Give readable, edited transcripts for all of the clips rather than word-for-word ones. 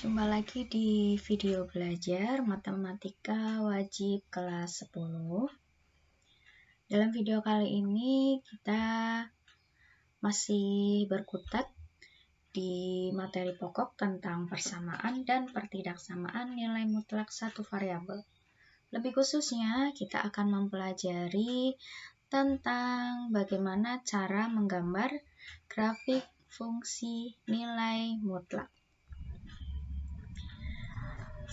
Jumpa lagi di video belajar matematika wajib kelas 10. Dalam video kali ini kita masih berkutat di materi pokok tentang persamaan dan pertidaksamaan nilai mutlak satu variabel. Lebih khususnya kita akan mempelajari tentang bagaimana cara menggambar grafik fungsi nilai mutlak.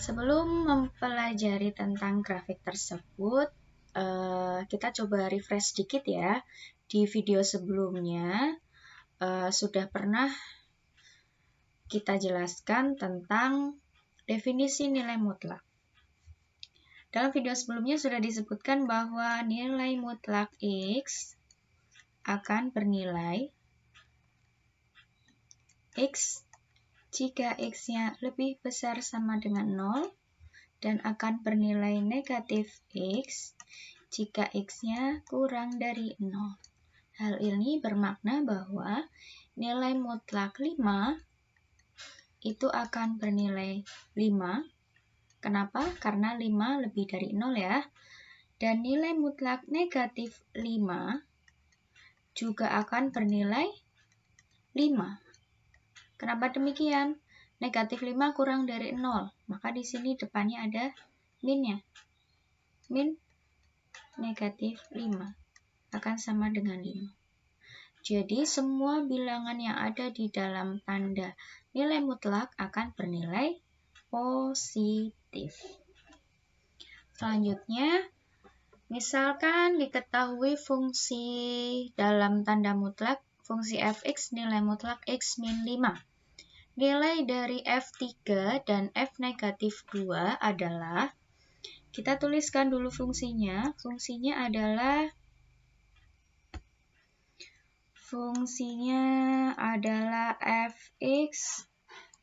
Sebelum mempelajari tentang grafik tersebut, kita coba refresh sedikit ya. Di video sebelumnya sudah pernah kita jelaskan tentang definisi nilai mutlak. Dalam video sebelumnya sudah disebutkan bahwa nilai mutlak X akan bernilai X jika X-nya lebih besar sama dengan 0 dan akan bernilai negatif X jika X-nya kurang dari 0. Hal ini bermakna bahwa nilai mutlak 5 itu akan bernilai 5. Kenapa? Karena 5 lebih dari 0 ya. Dan nilai mutlak negatif 5 juga akan bernilai 5. Kenapa demikian? Negatif 5 kurang dari 0, maka di sini depannya ada minnya. Min negatif 5 akan sama dengan 5. Jadi semua bilangan yang ada di dalam tanda nilai mutlak akan bernilai positif. Selanjutnya, misalkan diketahui fungsi dalam tanda mutlak, fungsi fx nilai mutlak x min 5. Nilai dari F3 dan F negatif 2 adalah, kita tuliskan dulu fungsinya. Fungsinya adalah Fx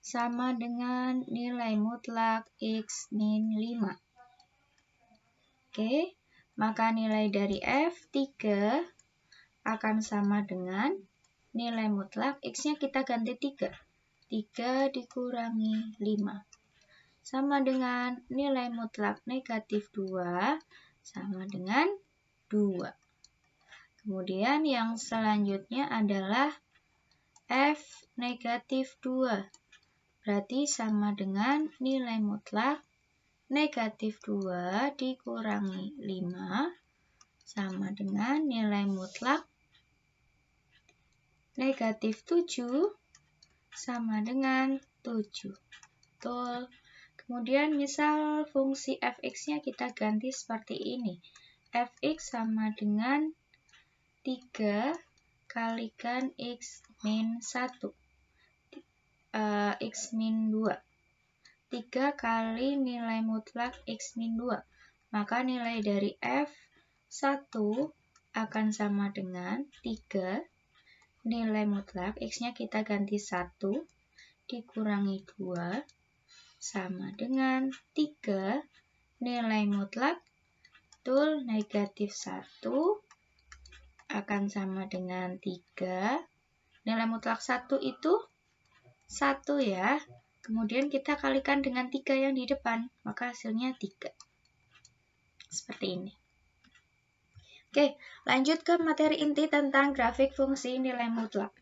sama dengan nilai mutlak x min 5. Oke, maka nilai dari F3 akan sama dengan nilai mutlak x-nya kita ganti 3. 3 dikurangi 5. Sama dengan nilai mutlak negatif 2 sama dengan 2. Kemudian yang selanjutnya adalah F negatif 2. Berarti sama dengan nilai mutlak negatif 2 dikurangi 5 sama dengan nilai mutlak negatif 7 sama dengan 7. Betul. Kemudian misal fungsi fx-nya kita ganti seperti ini. Fx sama dengan 3 kalikan x min 1. X min 2. 3 kali nilai mutlak x min 2. Maka nilai dari F1 akan sama dengan 3 nilai mutlak x-nya kita ganti 1 dikurangi 2 sama dengan 3 nilai mutlak betul negatif 1 akan sama dengan 3. Nilai mutlak 1 itu 1 ya. Kemudian kita kalikan dengan 3 yang di depan, maka hasilnya 3. Seperti ini. Oke, lanjut ke materi inti tentang grafik fungsi nilai mutlak.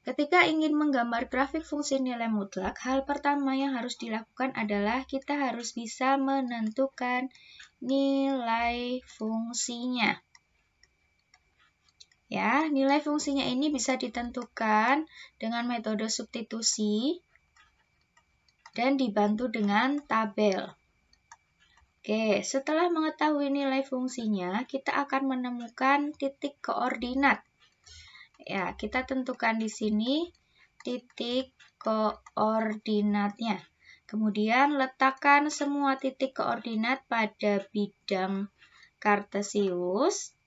Ketika ingin menggambar grafik fungsi nilai mutlak, hal pertama yang harus dilakukan adalah kita harus bisa menentukan nilai fungsinya. Ya, nilai fungsinya ini bisa ditentukan dengan metode substitusi dan dibantu dengan tabel. Oke, setelah mengetahui nilai fungsinya, kita akan menemukan titik koordinat. Ya, kita tentukan di sini titik koordinatnya. Kemudian letakkan semua titik koordinat pada bidang kartesius.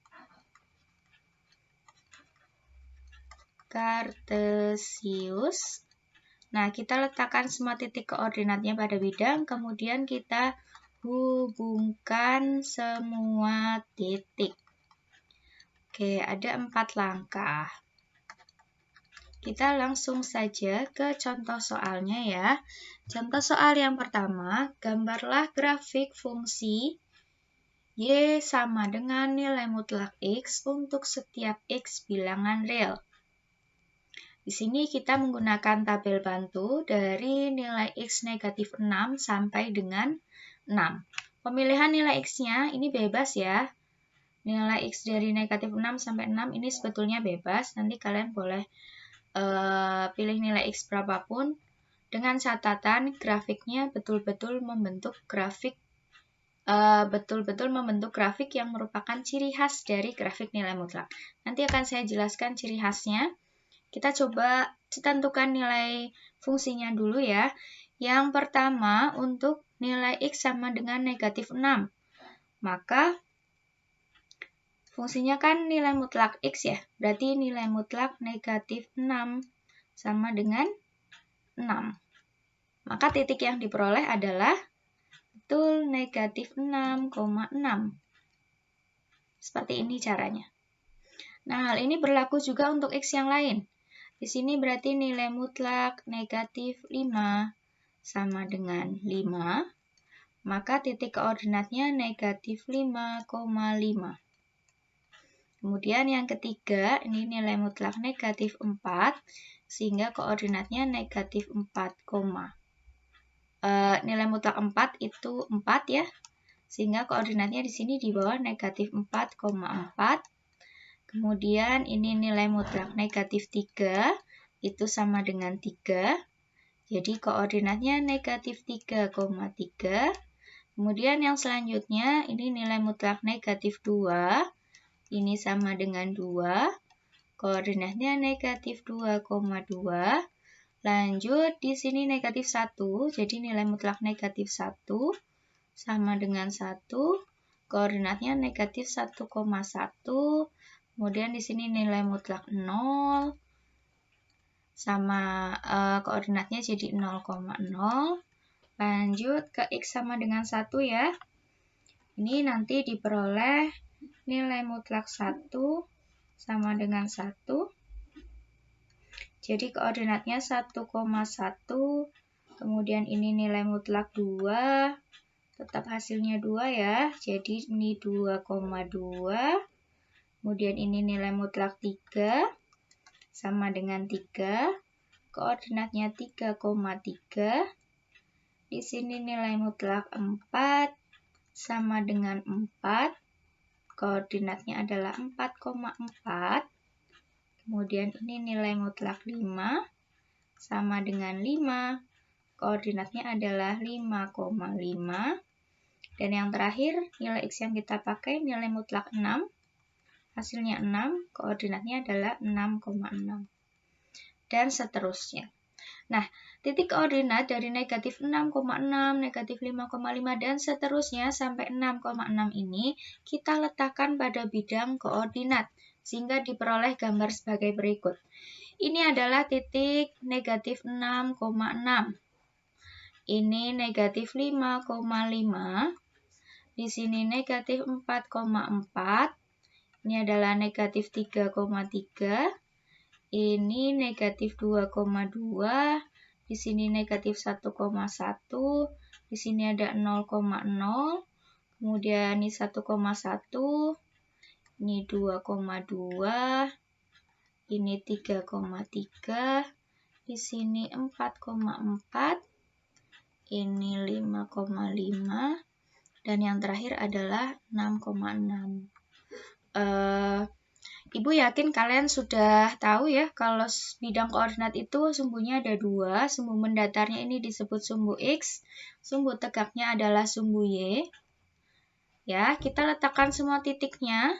Nah, kita letakkan semua titik koordinatnya pada bidang, kemudian kita hubungkan semua titik. Oke, ada 4 langkah. kita langsung saja ke contoh soalnya ya. Contoh soal yang pertama, gambarlah grafik fungsi Y sama dengan nilai mutlak X untuk setiap X bilangan real. Di sini kita menggunakan tabel bantu dari nilai X negatif 6 sampai dengan 6. Pemilihan nilai X-nya ini bebas ya. Nilai X dari negatif 6 sampai 6 ini sebetulnya bebas. Nanti kalian boleh pilih nilai X berapapun. Dengan catatan grafiknya betul-betul membentuk grafik yang merupakan ciri khas dari grafik nilai mutlak. Nanti akan saya jelaskan ciri khasnya. Kita coba tentukan nilai fungsinya dulu ya. Yang pertama untuk nilai X sama dengan negatif 6. Maka fungsinya kan nilai mutlak X ya. Berarti nilai mutlak negatif 6 sama dengan 6. Maka titik yang diperoleh adalah betul negatif 6,6. Seperti ini caranya. Nah, hal ini berlaku juga untuk X yang lain. Di sini berarti nilai mutlak negatif 5 sama dengan 5. Maka titik koordinatnya negatif 5,5. Kemudian yang ketiga, ini nilai mutlak negatif 4. Sehingga koordinatnya negatif 4, nilai mutlak 4 itu 4 ya. Sehingga koordinatnya di sini di bawah negatif 4,4. Kemudian ini nilai mutlak negatif 3, itu sama dengan 3. Jadi koordinatnya negatif 3,3. Kemudian yang selanjutnya ini nilai mutlak negatif 2, ini sama dengan 2. Koordinatnya negatif 2,2. Lanjut, di sini negatif 1, jadi nilai mutlak negatif 1 sama dengan 1, koordinatnya negatif 1,1, kemudian di sini nilai mutlak 0, sama koordinatnya jadi 0,0, lanjut ke X sama dengan 1 ya, ini nanti diperoleh nilai mutlak 1 sama dengan 1, jadi koordinatnya 1,1, kemudian ini nilai mutlak 2, tetap hasilnya 2 ya, jadi ini 2,2, kemudian ini nilai mutlak 3, sama dengan 3, koordinatnya 3,3, di sini nilai mutlak 4, sama dengan 4, koordinatnya adalah 4,4, kemudian ini nilai mutlak 5, sama dengan 5, koordinatnya adalah 5,5. Dan yang terakhir, nilai X yang kita pakai nilai mutlak 6, hasilnya 6, koordinatnya adalah 6,6. Dan seterusnya. Nah, titik koordinat dari negatif 6,6, negatif 5,5, dan seterusnya sampai 6,6 ini kita letakkan pada bidang koordinat, sehingga diperoleh gambar sebagai berikut. Ini adalah titik negatif 6,6. Ini negatif 5,5. Di sini negatif 4,4. Ini adalah negatif 3,3. Ini negatif 2,2. Di sini negatif 1,1. Di sini ada 0,0. Kemudian ini 1,1. Ini 2,2. Ini 3,3. Di sini 4,4. Ini 5,5. Dan yang terakhir adalah 6,6. Ibu yakin kalian sudah tahu ya kalau bidang koordinat itu sumbunya ada 2. Sumbu mendatarnya ini disebut sumbu X. Sumbu tegaknya adalah sumbu Y. Ya, kita letakkan semua titiknya.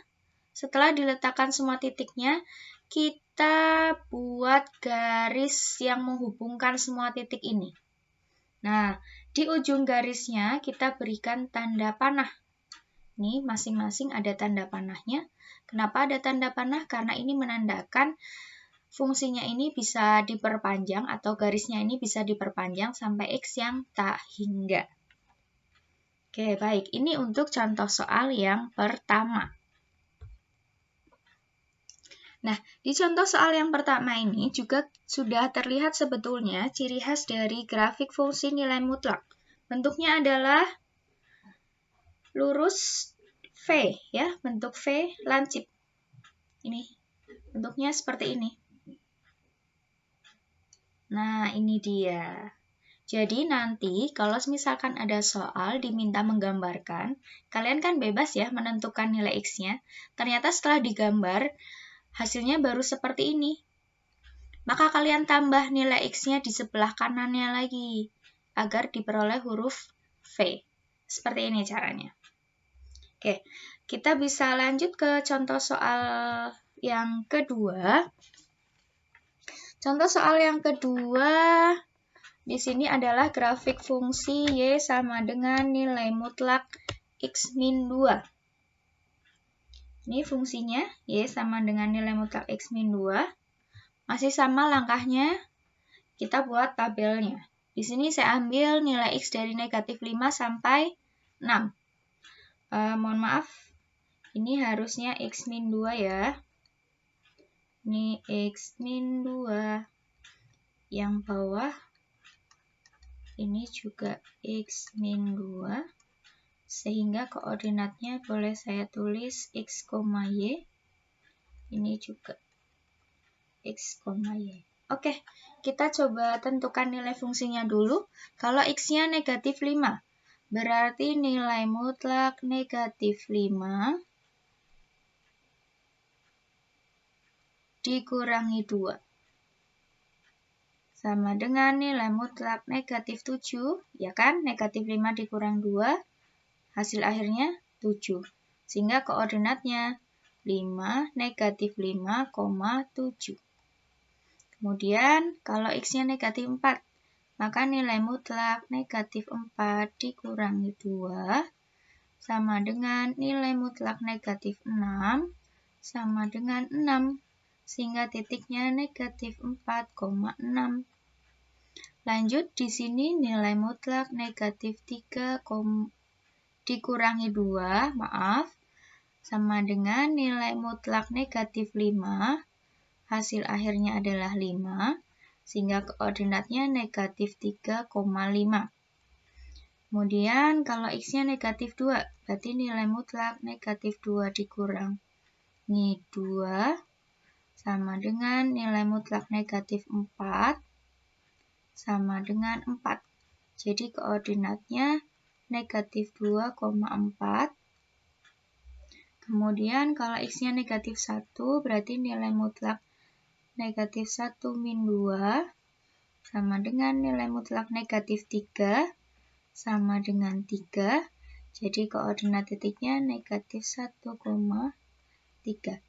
Setelah diletakkan semua titiknya, kita buat garis yang menghubungkan semua titik ini. Nah, di ujung garisnya kita berikan tanda panah. Nih, masing-masing ada tanda panahnya. Kenapa ada tanda panah? Karena ini menandakan fungsinya ini bisa diperpanjang atau garisnya ini bisa diperpanjang sampai X yang tak hingga. Oke, baik. Ini untuk contoh soal yang pertama. Nah, di contoh soal yang pertama ini juga sudah terlihat sebetulnya ciri khas dari grafik fungsi nilai mutlak. Bentuknya adalah lurus V, ya, bentuk V lancip. Ini bentuknya seperti ini. Nah, ini dia. Jadi nanti kalau misalkan ada soal diminta menggambarkan, kalian kan bebas ya menentukan nilai X-nya. Ternyata setelah digambar, hasilnya baru seperti ini. Maka kalian tambah nilai X-nya di sebelah kanannya lagi, agar diperoleh huruf V. Seperti ini caranya. Oke, kita bisa lanjut ke contoh soal yang kedua. Contoh soal yang kedua, di sini adalah grafik fungsi Y sama dengan nilai mutlak X min 2. Ini fungsinya, Y sama dengan nilai mutlak X min 2. Masih sama langkahnya, kita buat tabelnya. Di sini saya ambil nilai X dari negatif 5 sampai 6. Mohon maaf, ini harusnya X min 2 ya. Ini X min 2. Yang bawah, ini juga X min 2. Sehingga koordinatnya boleh saya tulis X, Y. Ini juga X, Y. Oke, kita coba tentukan nilai fungsinya dulu. Kalau X-nya negatif 5, berarti nilai mutlak negatif 5 dikurangi 2. Sama dengan nilai mutlak negatif 7, ya kan? Negatif 5 dikurang 2, hasil akhirnya 7. Sehingga koordinatnya 5, negatif 5, 7. Kemudian, kalau X-nya negatif 4, maka nilai mutlak negatif 4 dikurangi 2, sama dengan nilai mutlak negatif 6, sama dengan 6. Sehingga titiknya negatif 4,6. Lanjut, di sini nilai mutlak negatif 3 dikurangi 2, sama dengan nilai mutlak negatif 5, hasil akhirnya adalah 5, sehingga koordinatnya negatif 3,5. Kemudian kalau X-nya negatif 2, berarti nilai mutlak negatif 2 dikurangi 2, sama dengan nilai mutlak negatif 4, sama dengan 4. Jadi koordinatnya negatif 2,4. Kemudian kalau X-nya negatif 1, berarti nilai mutlak negatif 1 min 2, sama dengan nilai mutlak negatif 3, sama dengan 3. Jadi koordinat titiknya negatif 1,3.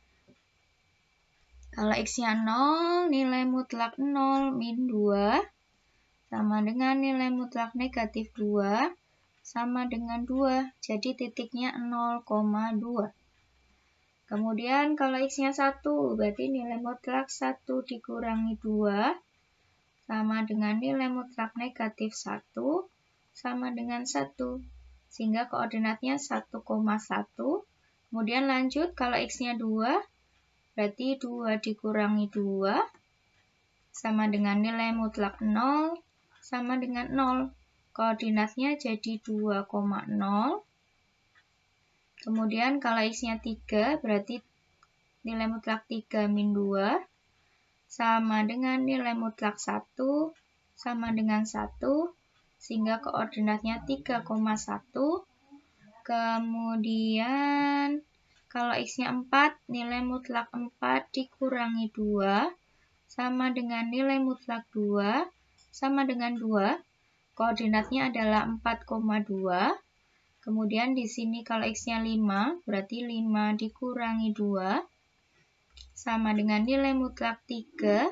Kalau X-nya 0, nilai mutlak 0 min 2, sama dengan nilai mutlak negatif 2, sama dengan 2. Jadi titiknya 0,2. Kemudian kalau X-nya 1, berarti nilai mutlak 1 dikurangi 2, sama dengan nilai mutlak negatif 1, sama dengan 1. Sehingga koordinatnya 1,1. Kemudian lanjut, kalau X-nya 2, berarti 2 dikurangi 2, sama dengan nilai mutlak 0, sama dengan 0. Koordinatnya jadi 2,0. Kemudian kalau X-nya 3, berarti nilai mutlak 3 min 2, sama dengan nilai mutlak 1, sama dengan 1, sehingga koordinatnya 3,1. Kemudian kalau X-nya 4, nilai mutlak 4 dikurangi 2, sama dengan nilai mutlak 2, sama dengan 2. Koordinatnya adalah 4,2. Kemudian di sini kalau X-nya 5, berarti 5 dikurangi 2, sama dengan nilai mutlak 3,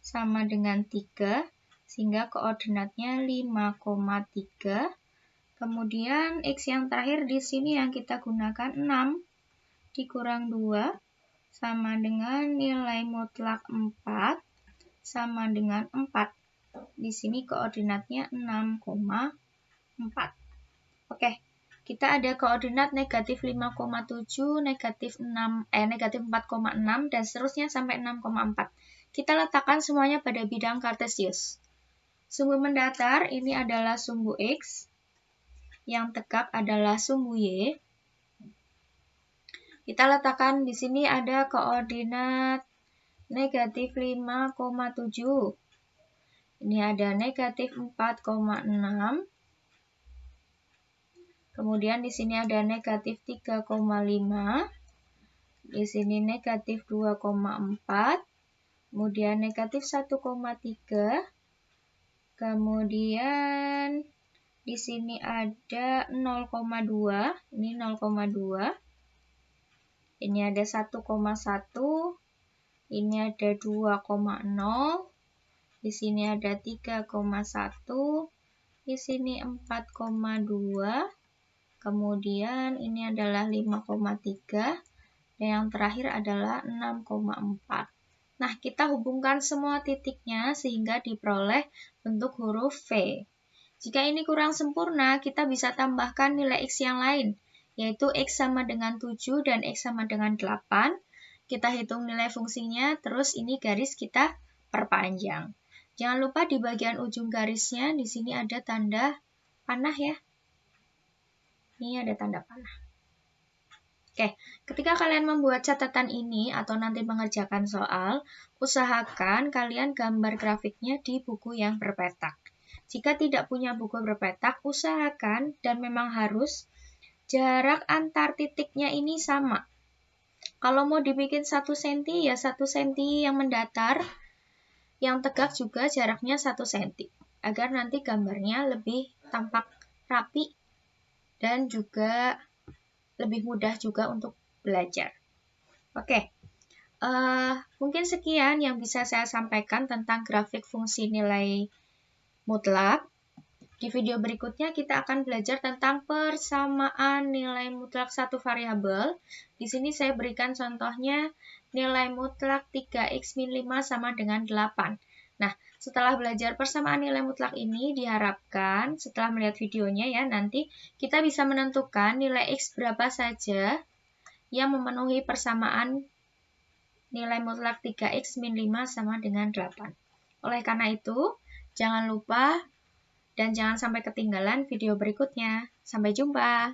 sama dengan 3, sehingga koordinatnya 5,3. Kemudian X yang terakhir di sini yang kita gunakan 6 dikurang 2, sama dengan nilai mutlak 4, sama dengan 4. Di sini koordinatnya 6,4. Oke, kita ada koordinat negatif 5,7, negatif 4,6, dan seterusnya sampai 6,4. Kita letakkan semuanya pada bidang kartesius. Sumbu mendatar ini adalah sumbu X, yang tegak adalah sumbu Y. Kita letakkan di sini ada koordinat negatif 5,7. Ini ada negatif 4,6. Kemudian di sini ada negatif 3,5. Di sini negatif 2,4. Kemudian negatif 1,3. Kemudian di sini ada 0,2. Ini 0,2. Ini ada 1,1. Ini ada 2,0. Di sini ada 3,1. Di sini 4,2. Kemudian ini adalah 5,3. Dan yang terakhir adalah 6,4. Nah, kita hubungkan semua titiknya sehingga diperoleh bentuk huruf V. Jika ini kurang sempurna, kita bisa tambahkan nilai X yang lain, yaitu X sama dengan 7 dan X sama dengan 8. Kita hitung nilai fungsinya, terus ini garis kita perpanjang. Jangan lupa di bagian ujung garisnya, di sini ada tanda panah ya. Ini ada tanda panah. Oke, ketika kalian membuat catatan ini atau nanti mengerjakan soal, usahakan kalian gambar grafiknya di buku yang berpetak. Jika tidak punya buku berpetak, usahakan dan memang harus jarak antar titiknya ini sama. Kalau mau dibikin 1 cm, ya 1 cm yang mendatar, yang tegak juga jaraknya 1 cm. Agar nanti gambarnya lebih tampak rapi dan juga lebih mudah juga untuk belajar. Oke, mungkin sekian yang bisa saya sampaikan tentang grafik fungsi nilai mutlak. Di video berikutnya kita akan belajar tentang persamaan nilai mutlak satu variabel. Di sini saya berikan contohnya nilai mutlak 3x-5 sama dengan 8. Nah, setelah belajar persamaan nilai mutlak ini diharapkan setelah melihat videonya ya, nanti kita bisa menentukan nilai x berapa saja yang memenuhi persamaan nilai mutlak 3x-5 sama dengan 8. Oleh karena itu, jangan lupa dan jangan sampai ketinggalan video berikutnya. Sampai jumpa!